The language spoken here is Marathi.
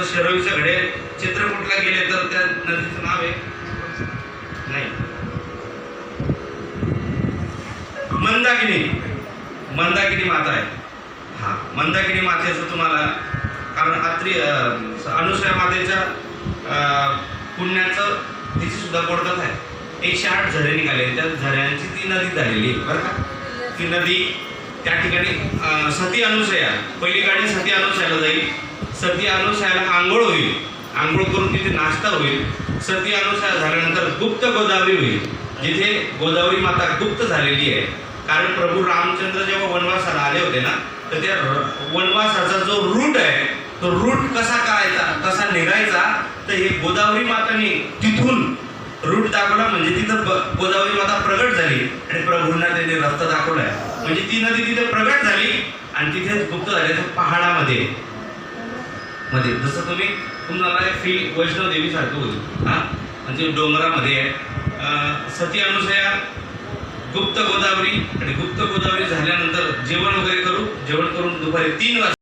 जसं शिरोईचं घडेल चित्रकूटला गेले तर त्या नदीचं नाव आहे नाही मंदाकिनी. मंदाकिनी माता आहे. हा मंदाकिनी मातेचं तुम्हाला कारण अनुसूया मातेच्या पुण्याचं तिची सुद्धा बोडकथ आहे. 108 झरे निघाले त्या झऱ्यांची ती नदी झालेली बरं का. ती नदी त्या ठिकाणी सती अनुसूया पहिली गाडी सती अनुसूयाला जाईल. सती अनुसूयाला आंघोळ होईल. आंघोळ करून तिथे नाश्ता होईल. सती अनुसूया झाल्यानंतर गुप्त गोदावरी होईल जिथे गोदावरी माता गुप्त झालेली आहे. कारण प्रभू रामचंद्र जेव्हा वनवासाला आले होते ना तर त्या वनवासाचा जो रूट आहे तो रूट कसा करायचा कसा निघायचा तर हे गोदावरी माताने तिथून रूट दाखवला. म्हणजे तिथं गोदावरी माता प्रगट झाली आणि प्रभूंना त्यांनी रस्ता दाखवलाय. म्हणजे ती नदी तिथे प्रगट झाली आणि तिथेच गुप्त झाली पहाडामध्ये मध्ये. जसं तुम्हाला फील वैष्णोदेवी सारखं होईल हा म्हणजे डोंगरामध्ये आहे. सती अनुसूया गुप्त गोदावरी आणि गुप्त गोदावरी झाल्यानंतर जेवण वगैरे करू. जेवण करून दुपारी 3 वाजता